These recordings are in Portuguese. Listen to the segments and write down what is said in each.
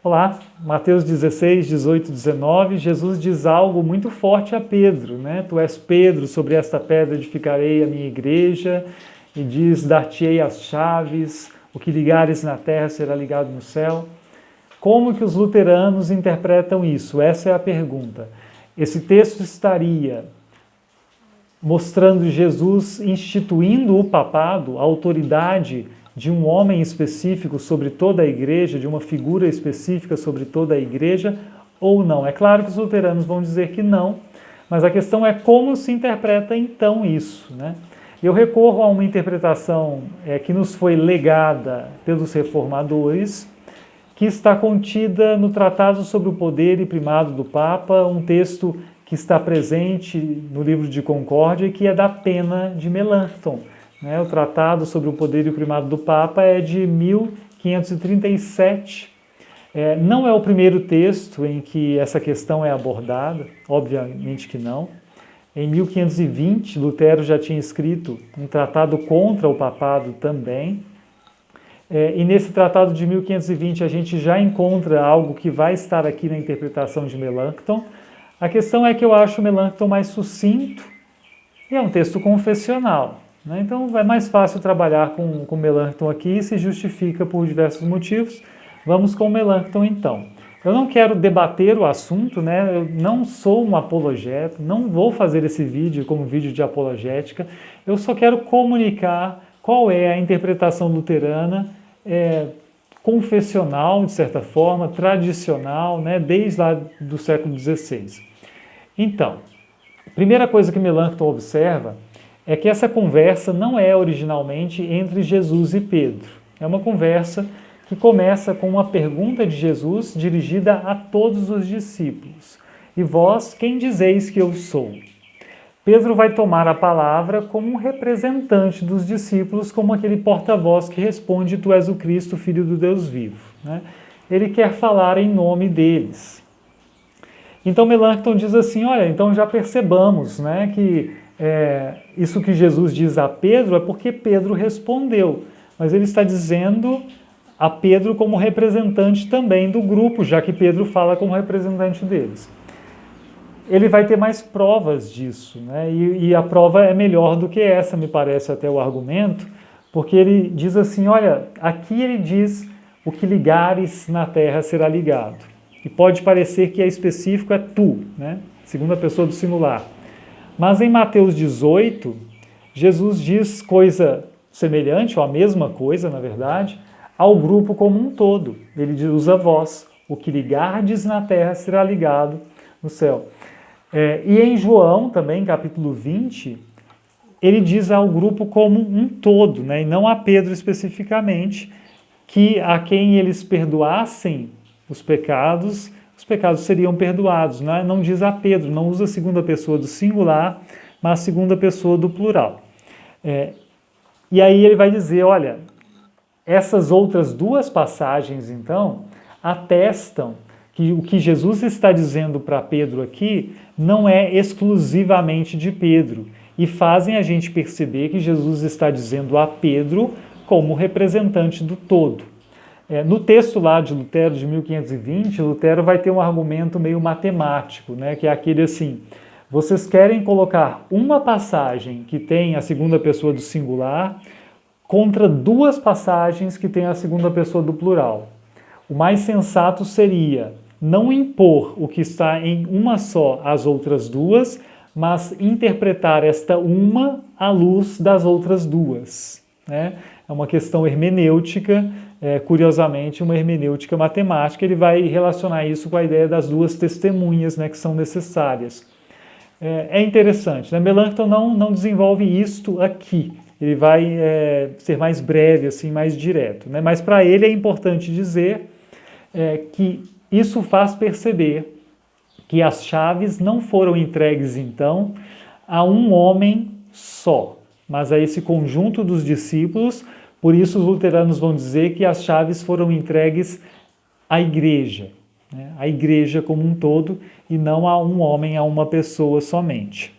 Olá, Mateus 16, 18, 19, Jesus diz algo muito forte a Pedro, né? Tu és Pedro, sobre esta pedra edificarei a minha igreja, e diz, dar-te-ei as chaves, o que ligares na terra será ligado no céu. Como que os luteranos interpretam isso? Essa é a pergunta. Esse texto estaria mostrando Jesus instituindo o papado, a autoridade de um homem específico sobre toda a igreja, de uma figura específica sobre toda a igreja, ou não? É claro que os luteranos vão dizer que não, mas a questão é como se interpreta então isso, né? Eu recorro a uma interpretação que nos foi legada pelos reformadores, que está contida no Tratado sobre o Poder e Primado do Papa, um texto que está presente no livro de Concórdia e que é da Pena de Melanchthon. O Tratado sobre o Poder e o Primado do Papa é de 1537. Não é o primeiro texto em que essa questão é abordada, obviamente que não. Em 1520, Lutero já tinha escrito um tratado contra o papado também. E nesse tratado de 1520 a gente já encontra algo que vai estar aqui na interpretação de Melanchthon. A questão é que eu acho Melanchthon mais sucinto e é um texto confessional. Então é mais fácil trabalhar com Melanchthon aqui e se justifica por diversos motivos. Vamos com Melanchthon então. Eu não quero debater o assunto, eu não sou um apologeta, não vou fazer esse vídeo como vídeo de apologética, eu só quero comunicar qual é a interpretação luterana, confessional, de certa forma, tradicional, desde lá do século XVI. Então, a primeira coisa que Melanchthon observa é que essa conversa não é originalmente entre Jesus e Pedro. É uma conversa que começa com uma pergunta de Jesus dirigida a todos os discípulos. E vós, quem dizeis que eu sou? Pedro vai tomar a palavra como um representante dos discípulos, como aquele porta-voz que responde, tu és o Cristo, Filho do Deus vivo. Ele quer falar em nome deles. Então Melanchthon diz assim, olha, então já percebamos que isso que Jesus diz a Pedro é porque Pedro respondeu, mas ele está dizendo a Pedro como representante também do grupo, já que Pedro fala como representante deles. Ele vai ter mais provas disso, e a prova é melhor do que essa, me parece até o argumento, porque ele diz assim, olha, aqui ele diz o que ligares na terra será ligado. E pode parecer que é específico, é tu, segunda pessoa do singular. Mas em Mateus 18, Jesus diz coisa semelhante, ou a mesma coisa, na verdade, ao grupo como um todo. Ele usa vós, o que ligardes na terra será ligado no céu. E em João, também, capítulo 20, ele diz ao grupo como um todo, e não a Pedro especificamente, que a quem eles perdoassem os pecados seriam perdoados. Não diz a Pedro, não usa a segunda pessoa do singular, mas a segunda pessoa do plural. E aí ele vai dizer, olha, essas outras duas passagens, então, atestam que o que Jesus está dizendo para Pedro aqui não é exclusivamente de Pedro, e fazem a gente perceber que Jesus está dizendo a Pedro como representante do todo. No texto lá de Lutero, de 1520, Lutero vai ter um argumento meio matemático, que é aquele assim, vocês querem colocar uma passagem que tem a segunda pessoa do singular contra duas passagens que tem a segunda pessoa do plural. O mais sensato seria não impor o que está em uma só às outras duas, mas interpretar esta uma à luz das outras duas. É uma questão hermenêutica, curiosamente, uma hermenêutica matemática. Ele vai relacionar isso com a ideia das duas testemunhas, que são necessárias. É interessante. Melanchthon não desenvolve isto aqui. Ele vai ser mais breve, assim, mais direto. Mas para ele é importante dizer que isso faz perceber que as chaves não foram entregues, então, a um homem só, mas a esse conjunto dos discípulos. Por isso os luteranos vão dizer que as chaves foram entregues à igreja, a igreja como um todo, e não a um homem, a uma pessoa somente.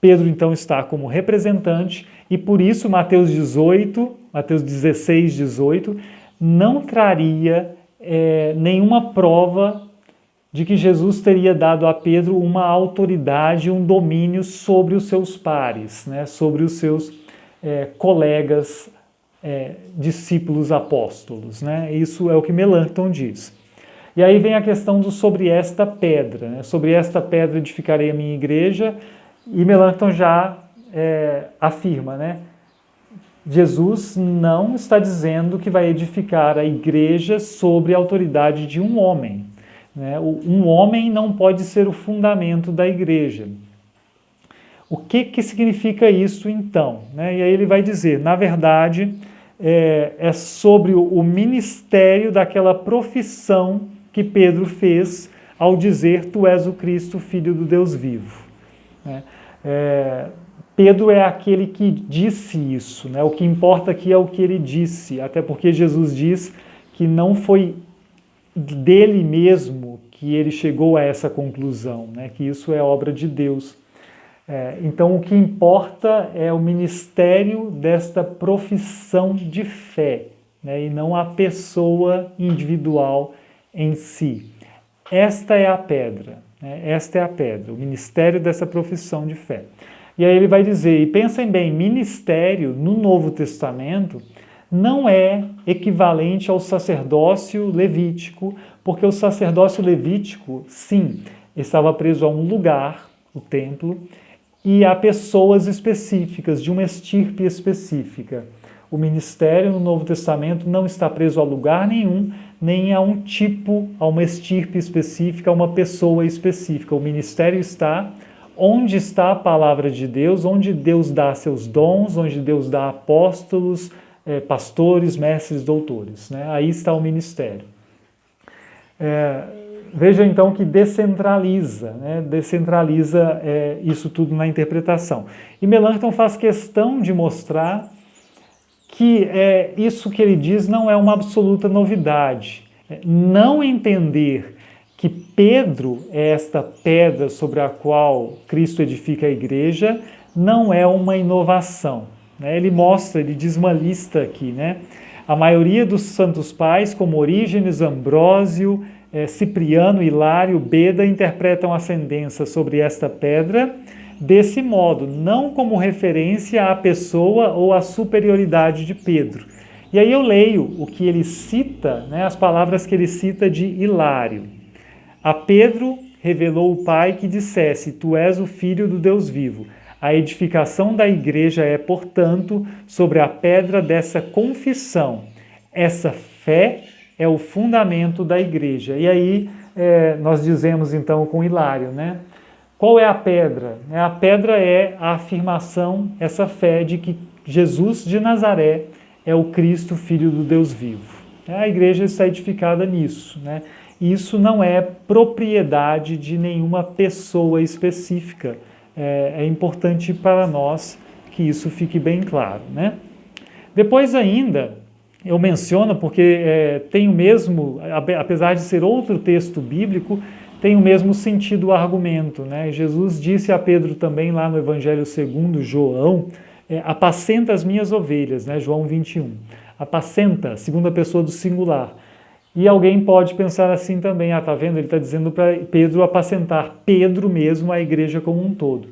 Pedro, então, está como representante, e por isso Mateus 16, 18, não traria nenhuma prova de que Jesus teria dado a Pedro uma autoridade, um domínio sobre os seus pares, né, sobre os seus colegas, discípulos apóstolos. Né? Isso é o que Melanchthon diz. E aí vem a questão do sobre esta pedra. Né? Sobre esta pedra edificarei a minha igreja, e Melanchthon já afirma, né? Jesus não está dizendo que vai edificar a igreja sobre a autoridade de um homem. Né? Um homem não pode ser o fundamento da igreja. O que significa isso então? Né? E aí ele vai dizer, na verdade, é sobre o ministério daquela profissão que Pedro fez ao dizer, tu és o Cristo, filho do Deus vivo. Né? Pedro é aquele que disse isso, né? O que importa aqui é o que ele disse, até porque Jesus diz que não foi dele mesmo que ele chegou a essa conclusão, né? Que isso é obra de Deus. Então o que importa é o ministério desta profissão de fé, né? E não a pessoa individual em si. Esta é a pedra, né? Esta é a pedra, o ministério dessa profissão de fé. E aí ele vai dizer, e pensem bem, ministério no Novo Testamento não é equivalente ao sacerdócio levítico, porque o sacerdócio levítico, sim, estava preso a um lugar, o templo, e a pessoas específicas, de uma estirpe específica. O ministério no Novo Testamento não está preso a lugar nenhum, nem a um tipo, a uma estirpe específica, a uma pessoa específica. O ministério está onde está a palavra de Deus, onde Deus dá seus dons, onde Deus dá apóstolos, pastores, mestres, doutores. Né? Aí está o ministério. Veja então que descentraliza, né? Descentraliza isso tudo na interpretação. E Melanchthon faz questão de mostrar que isso que ele diz não é uma absoluta novidade. Não entender que Pedro é esta pedra sobre a qual Cristo edifica a igreja, não é uma inovação. Né? Ele mostra, ele diz uma lista aqui, né? A maioria dos santos pais, como Orígenes, Ambrósio, Cipriano, Hilário, Beda, interpretam a sentença sobre esta pedra desse modo, não como referência à pessoa ou à superioridade de Pedro. E aí eu leio o que ele cita, né, as palavras que ele cita de Hilário. A Pedro revelou o Pai que dissesse, tu és o Filho do Deus vivo. A edificação da igreja é, portanto, sobre a pedra dessa confissão. Essa fé é o fundamento da igreja. E aí nós dizemos então com Hilário, né? Qual é a pedra? A pedra é a afirmação, essa fé de que Jesus de Nazaré é o Cristo, Filho do Deus vivo. A igreja está edificada nisso, né? Isso não é propriedade de nenhuma pessoa específica. É importante para nós que isso fique bem claro, né? Depois ainda, eu menciono porque tem o mesmo, apesar de ser outro texto bíblico, tem o mesmo sentido o argumento, né? Jesus disse a Pedro também lá no Evangelho segundo João, apacenta as minhas ovelhas, né? João 21. Apacenta, segunda pessoa do singular. E alguém pode pensar assim também, tá vendo? Ele está dizendo para Pedro apacentar, Pedro mesmo, a igreja como um todo.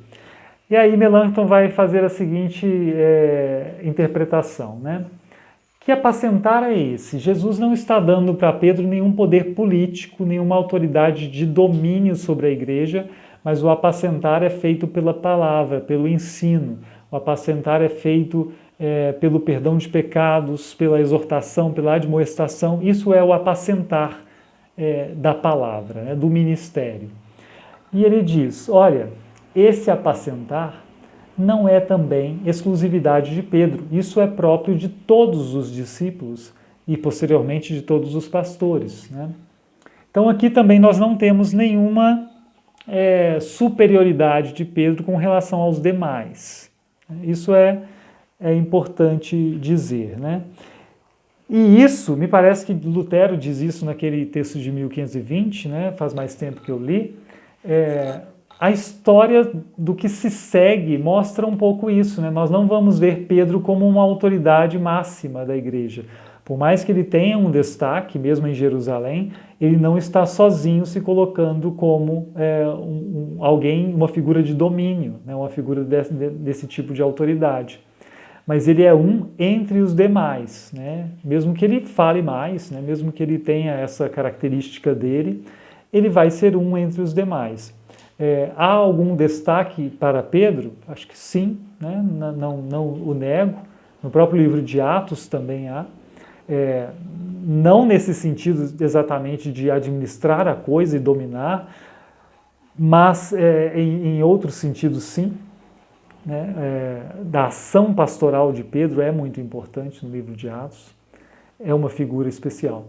E aí Melanchthon vai fazer a seguinte interpretação, né? Que apacentar é esse? Jesus não está dando para Pedro nenhum poder político, nenhuma autoridade de domínio sobre a igreja, mas o apacentar é feito pela palavra, pelo ensino. O apacentar é feito pelo perdão de pecados, pela exortação, pela admoestação. Isso é o apacentar da palavra, né, do ministério. E ele diz, olha, esse apacentar não é também exclusividade de Pedro. Isso é próprio de todos os discípulos e, posteriormente, de todos os pastores. Né? Então, aqui também nós não temos nenhuma superioridade de Pedro com relação aos demais. Isso é importante dizer. Né? E isso, me parece que Lutero diz isso naquele texto de 1520, né? Faz mais tempo que eu li, a história do que se segue mostra um pouco isso, né? Nós não vamos ver Pedro como uma autoridade máxima da igreja, Por mais que ele tenha um destaque, mesmo em Jerusalém, ele não está sozinho se colocando como alguém, uma figura de domínio, né, uma figura desse tipo de autoridade. Mas ele é um entre os demais, né? Mesmo que ele fale mais, né? Mesmo que ele tenha essa característica dele, ele vai ser um entre os demais. Há algum destaque para Pedro? Acho que sim, né? Não o nego. No próprio livro de Atos também há. Não nesse sentido exatamente de administrar a coisa e dominar, mas em outros sentidos sim. Né, da ação pastoral de Pedro é muito importante no livro de Atos, é uma figura especial.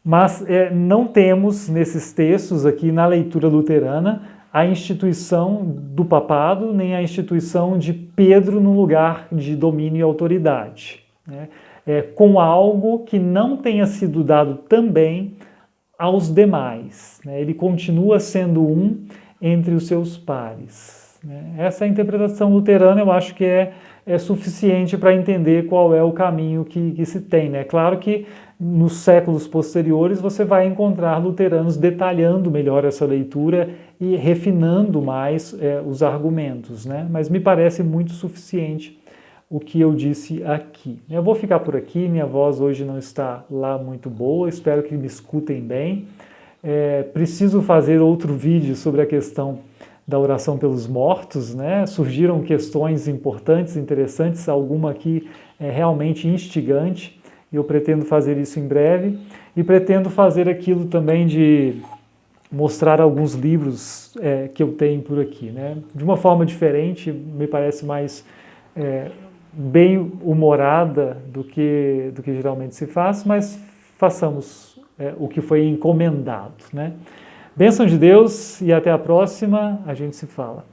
Mas não temos nesses textos aqui na leitura luterana a instituição do papado, nem a instituição de Pedro no lugar de domínio e autoridade, né, com algo que não tenha sido dado também aos demais. Né, ele continua sendo um entre os seus pares. Essa interpretação luterana eu acho que é suficiente para entender qual é o caminho que se tem. Né? Claro que nos séculos posteriores você vai encontrar luteranos detalhando melhor essa leitura e refinando mais os argumentos, né? Mas me parece muito suficiente o que eu disse aqui. Eu vou ficar por aqui, minha voz hoje não está lá muito boa, espero que me escutem bem. Preciso fazer outro vídeo sobre a questão da oração pelos mortos, né? Surgiram questões importantes, interessantes, alguma aqui realmente instigante, e eu pretendo fazer isso em breve, e pretendo fazer aquilo também de mostrar alguns livros que eu tenho por aqui, né? De uma forma diferente, me parece mais bem humorada do que geralmente se faz, mas façamos o que foi encomendado, né? Bênção de Deus e até a próxima, a gente se fala.